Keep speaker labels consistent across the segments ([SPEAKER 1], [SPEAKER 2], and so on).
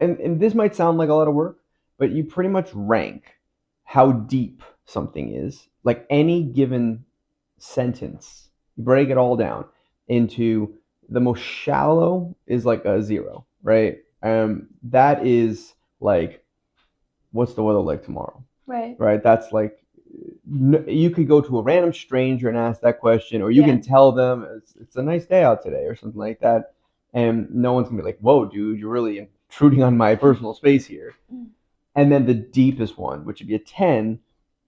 [SPEAKER 1] and this might sound like a lot of work, but you pretty much rank how deep something is. Like any given sentence, you break it all down into the most shallow is like a zero, right? That is like, what's the weather like tomorrow?
[SPEAKER 2] Right.
[SPEAKER 1] Right? That's like, you could go to a random stranger and ask that question, or you
[SPEAKER 2] Yeah.
[SPEAKER 1] can tell them it's a nice day out today or something like that, and no one's gonna be like, "Whoa, dude, you're really intruding on my personal space here." And then the deepest one, which would be a 10,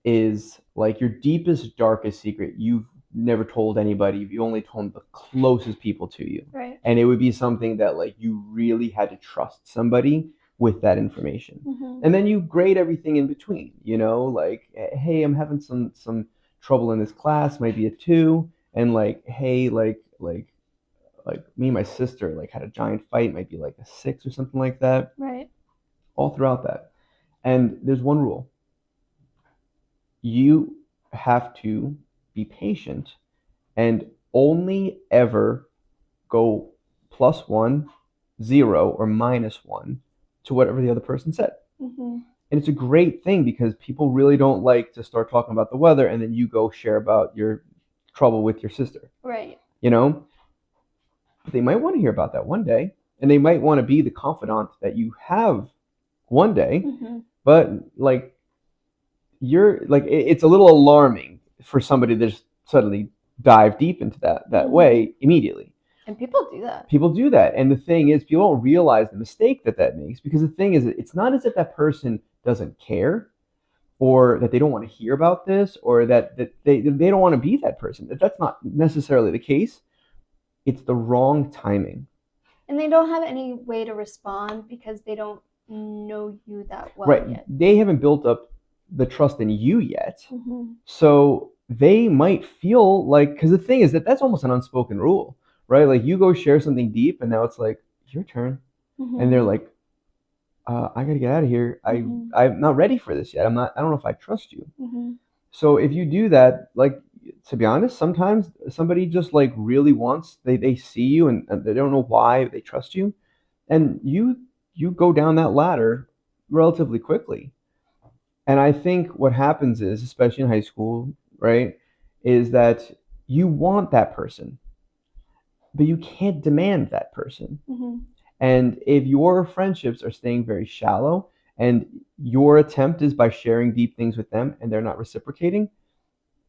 [SPEAKER 1] is like your deepest, darkest secret you've never told anybody. You only told the closest people to you.
[SPEAKER 2] Right.
[SPEAKER 1] And it would be something that like you really had to trust somebody with that information.
[SPEAKER 2] Hmm.
[SPEAKER 1] And then you grade everything in between, like, hey, I'm having some trouble in this class, might be a 2, and like, hey, like me and my sister like had a giant fight, might be like a 6 or something like that,
[SPEAKER 2] Right.
[SPEAKER 1] all throughout that. And there's one rule: you have to be patient and only ever go +1, 0, or -1 to whatever the other person said.
[SPEAKER 2] Hmm.
[SPEAKER 1] And it's a great thing because people really don't like to start talking about the weather and then you go share about your trouble with your sister,
[SPEAKER 2] Right.
[SPEAKER 1] you know? But they might want to hear about that one day, and they might want to be the confidant that you have one day,
[SPEAKER 2] Hmm.
[SPEAKER 1] but like you're like it's a little alarming for somebody to just suddenly dive deep into that
[SPEAKER 2] Hmm.
[SPEAKER 1] way immediately.
[SPEAKER 2] And people do that.
[SPEAKER 1] People do that, and the thing is, people don't realize the mistake that makes, because the thing is, it's not as if that person doesn't care or that they don't want to hear about this, or that they don't want to be that person. That's not necessarily the case. It's the wrong timing.
[SPEAKER 2] And they don't have any way to respond because they don't know you that well
[SPEAKER 1] Right,
[SPEAKER 2] yet.
[SPEAKER 1] they haven't built up the trust in you yet.
[SPEAKER 2] Hmm.
[SPEAKER 1] So they might feel like, because the thing is that's almost an unspoken rule, right? Like you go share something deep, and now it's like your turn, and they're
[SPEAKER 2] Hmm.
[SPEAKER 1] like, I gotta get out of here.
[SPEAKER 2] Hmm.
[SPEAKER 1] I'm not ready for this yet. I'm not. I don't know if I trust you.
[SPEAKER 2] Hmm.
[SPEAKER 1] So if you do that, like, to be honest, sometimes somebody just like really wants, they see you, and they don't know why they trust you, and you go down that ladder relatively quickly. And I think what happens is, especially in high school, right, is that you want that person, but you can't demand that person.
[SPEAKER 2] Hmm.
[SPEAKER 1] And if your friendships are staying very shallow and your attempt is by sharing deep things with them and they're not reciprocating,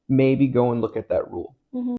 [SPEAKER 1] maybe go and look at that rule.
[SPEAKER 2] Hmm.